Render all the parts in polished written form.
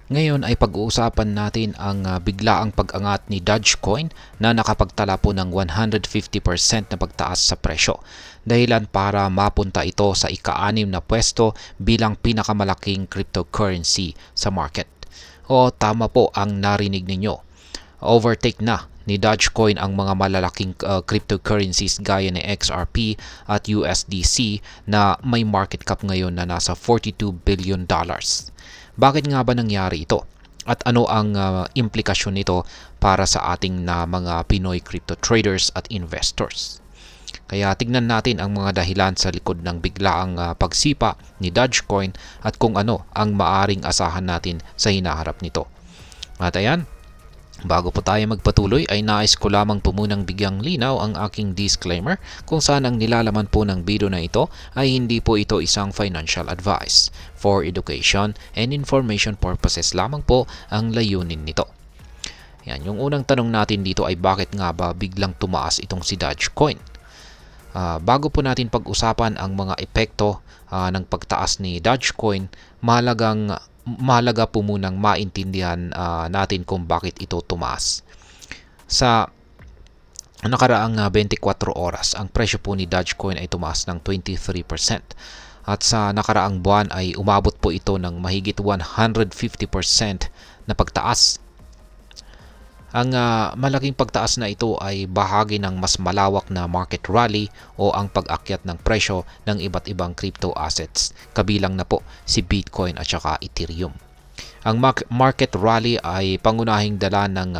Ngayon ay pag-uusapan natin ang biglaang pag-angat ni Dogecoin na nakapagtala po ng 150% na pagtaas sa presyo. Dahilan para mapunta ito sa ika-6 na pwesto bilang pinakamalaking cryptocurrency sa market. O tama po ang narinig ninyo. Overtake na ni Dogecoin ang mga malalaking cryptocurrencies gaya ni XRP at USDC na may market cap ngayon na nasa $42 billion. Bakit nga ba nangyari ito? At ano ang implikasyon nito para sa ating mga Pinoy crypto traders at investors? Kaya tignan natin ang mga dahilan sa likod ng biglaang pagsipa ni Dogecoin at kung ano ang maaring asahan natin sa hinaharap nito. At ayan, bago po tayo magpatuloy ay nais ko lamang po munang bigyang linaw ang aking disclaimer kung saan ang nilalaman po ng video na ito ay hindi po ito isang financial advice. For education and information purposes lamang po ang layunin nito. Yan, yung unang tanong natin dito ay bakit nga ba biglang tumaas itong si Dogecoin? Bago po natin pag-usapan ang mga epekto ng pagtaas ni Dogecoin, mahalaga po munang maintindihan natin kung bakit ito tumaas. Sa nakaraang 24 oras, ang presyo po ni Dogecoin ay tumaas ng 23%. At sa nakaraang buwan ay umabot po ito ng mahigit 150% na pagtaas. Ang malaking pagtaas na ito ay bahagi ng mas malawak na market rally o ang pag-akyat ng presyo ng iba't ibang crypto assets, kabilang na po si Bitcoin at saka Ethereum. Ang market rally ay pangunahing dala ng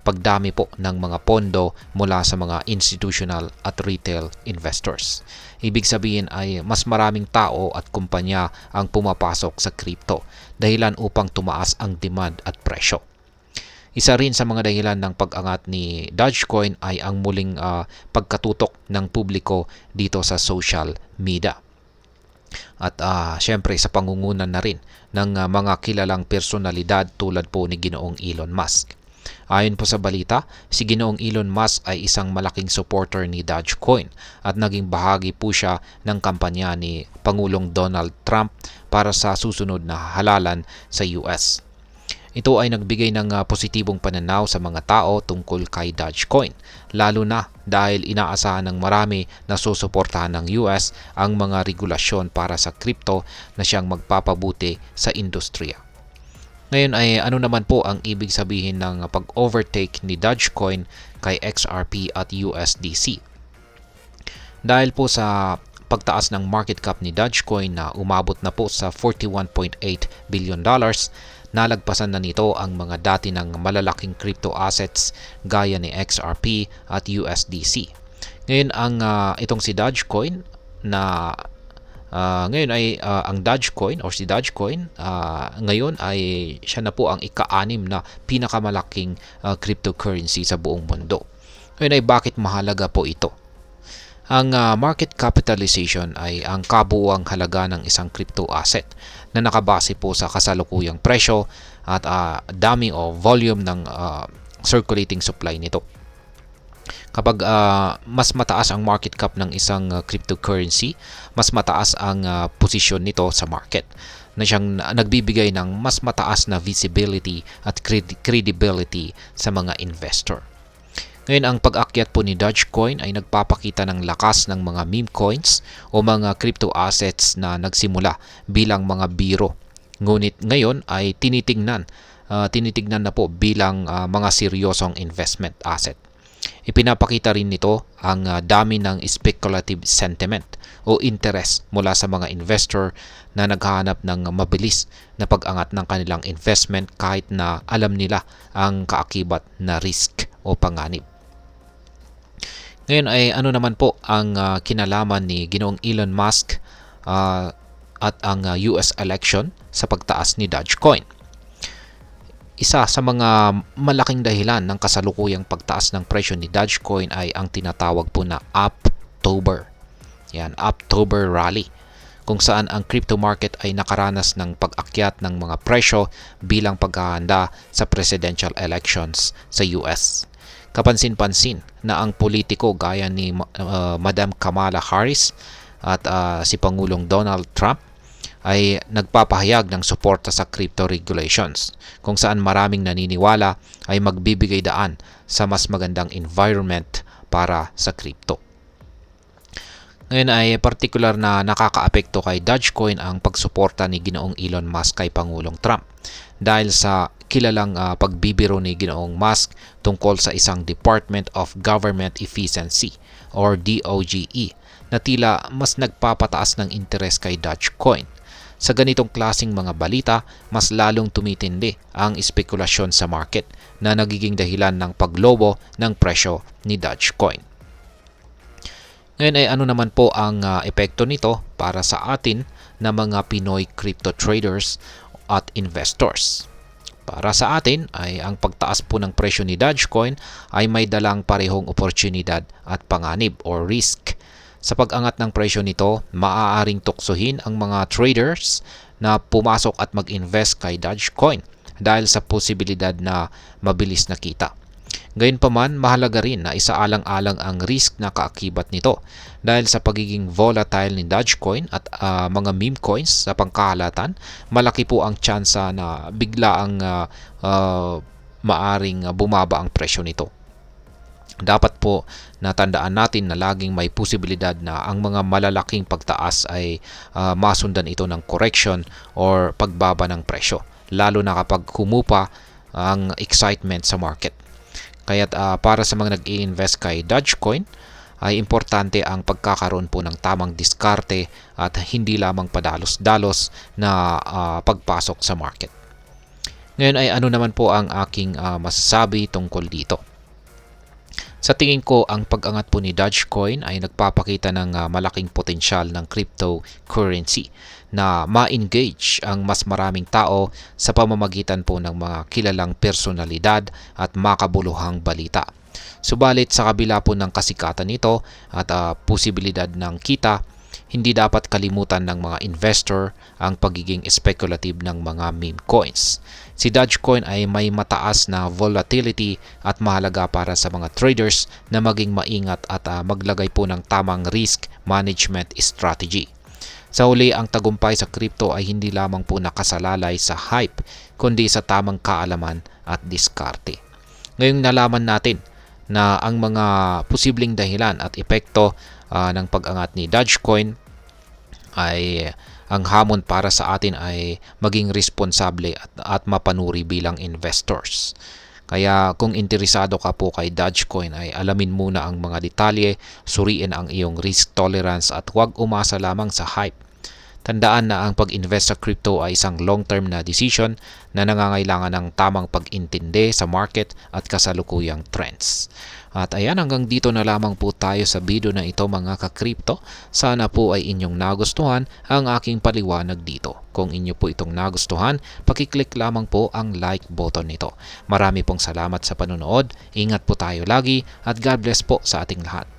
pagdami po ng mga pondo mula sa mga institutional at retail investors. Ibig sabihin ay mas maraming tao at kumpanya ang pumapasok sa crypto dahilan upang tumaas ang demand at presyo. Isa rin sa mga dahilan ng pag-angat ni Dogecoin ay ang muling pagkatutok ng publiko dito sa social media. At syempre sa pangungunan na rin ng mga kilalang personalidad tulad po ni Ginoong Elon Musk. Ayon po sa balita, si Ginoong Elon Musk ay isang malaking supporter ni Dogecoin at naging bahagi po siya ng kampanya ni Pangulong Donald Trump para sa susunod na halalan sa US. Ito ay nagbigay ng positibong pananaw sa mga tao tungkol kay Dogecoin, lalo na dahil inaasahan ng marami na susuportahan ng US ang mga regulasyon para sa crypto na siyang magpapabuti sa industriya. Ngayon ay ano naman po ang ibig sabihin ng pag-overtake ni Dogecoin kay XRP at USDC? Dahil po sa pagtaas ng market cap ni Dogecoin na umabot na po sa $41.8 billion, nalagpasan na nito ang mga dati ng malalaking crypto assets gaya ni XRP at USDC. Ngayon itong si Dogecoin na ngayon ay ang Dogecoin or si Dogecoin ngayon ay siya na po ang ika-6 na pinakamalaking cryptocurrency sa buong mundo. Ngayon ay bakit mahalaga po ito? Ang market capitalization ay ang kabuuang halaga ng isang crypto asset na nakabase po sa kasalukuyang presyo at dami o volume ng circulating supply nito. Kapag mas mataas ang market cap ng isang cryptocurrency, mas mataas ang posisyon nito sa market na siyang nagbibigay ng mas mataas na visibility at credibility sa mga investor. Ngayon, ang pag-akyat po ni Dogecoin ay nagpapakita ng lakas ng mga meme coins o mga crypto assets na nagsimula bilang mga biro. Ngunit ngayon ay tinitignan na po bilang mga seryosong investment asset. Ipinapakita rin nito ang dami ng speculative sentiment o interest mula sa mga investor na naghahanap ng mabilis na pag-angat ng kanilang investment kahit na alam nila ang kaakibat na risk o panganib. Ngayon ay ano naman po ang kinalaman ni Ginoong Elon Musk at ang US election sa pagtaas ni Dogecoin? Isa sa mga malaking dahilan ng kasalukuyang pagtaas ng presyo ni Dogecoin ay ang tinatawag po na Uptober. Yan, Uptober rally, kung saan ang crypto market ay nakaranas ng pag-akyat ng mga presyo bilang paghahanda sa presidential elections sa US. Kapansin-pansin na ang politiko gaya ni Madam Kamala Harris at si Pangulong Donald Trump ay nagpapahayag ng suporta sa crypto regulations, kung saan maraming naniniwala ay magbibigay daan sa mas magandang environment para sa crypto. Ngayon ay partikular na nakakaapekto kay Dogecoin ang pagsuporta ni Ginoong Elon Musk kay Pangulong Trump dahil sa kilalang pagbibiro ni Ginoong Musk tungkol sa isang Department of Government Efficiency or DOGE na tila mas nagpapataas ng interes kay Dogecoin. Sa ganitong klasing mga balita, mas lalong tumitindi ang espekulasyon sa market na nagiging dahilan ng paglobo ng presyo ni Dogecoin. Ngayon ay ano naman po ang epekto nito para sa atin na mga Pinoy crypto traders at investors. Para sa atin ay ang pagtaas po ng presyo ni Dogecoin ay may dalang parehong oportunidad at panganib or risk. Sa pag-angat ng presyo nito, maaaring tuksohin ang mga traders na pumasok at mag-invest kay Dogecoin dahil sa posibilidad na mabilis na kita. Gayunpaman, mahalaga rin na isaalang-alang ang risk na kaakibat nito dahil sa pagiging volatile ni Dogecoin at mga meme coins sa pangkahalatan, malaki po ang tsansa na bigla ang maaring bumaba ang presyo nito. Dapat po natandaan natin na laging may posibilidad na ang mga malalaking pagtaas ay masundan ito ng correction or pagbaba ng presyo, lalo na kapag humupa ang excitement sa market. Kaya para sa mga nag-i-invest kay Dogecoin, ay importante ang pagkakaroon po ng tamang diskarte at hindi lamang padalos-dalos na pagpasok sa market. Ngayon ay ano naman po ang aking masasabi tungkol dito. Sa tingin ko, ang pag-angat po ni Dogecoin ay nagpapakita ng malaking potensyal ng cryptocurrency na ma-engage ang mas maraming tao sa pamamagitan po ng mga kilalang personalidad at makabuluhang balita. Subalit sa kabila po ng kasikatan nito at posibilidad ng kita, hindi dapat kalimutan ng mga investor ang pagiging speculative ng mga meme coins. Si Dogecoin ay may mataas na volatility at mahalaga para sa mga traders na maging maingat at maglagay po ng tamang risk management strategy. Sa huli, ang tagumpay sa crypto ay hindi lamang po nakasalalay sa hype, kundi sa tamang kaalaman at diskarte. Ngayong nalaman natin na ang mga posibleng dahilan at epekto ng pag-angat ni Dogecoin ay ang hamon para sa atin ay maging responsable at mapanuri bilang investors. Kaya kung interesado ka po kay Dogecoin ay alamin muna ang mga detalye, suriin ang iyong risk tolerance at huwag umasa lamang sa hype. Tandaan na ang pag-invest sa crypto ay isang long-term na decision na nangangailangan ng tamang pag-intindi sa market at kasalukuyang trends. At ayan, hanggang dito na lamang po tayo sa video na ito mga ka-crypto. Sana po ay inyong nagustuhan ang aking paliwanag dito. Kung inyo po itong nagustuhan, pakiclick lamang po ang like button nito. Marami pong salamat sa panonood. Ingat po tayo lagi at God bless po sa ating lahat.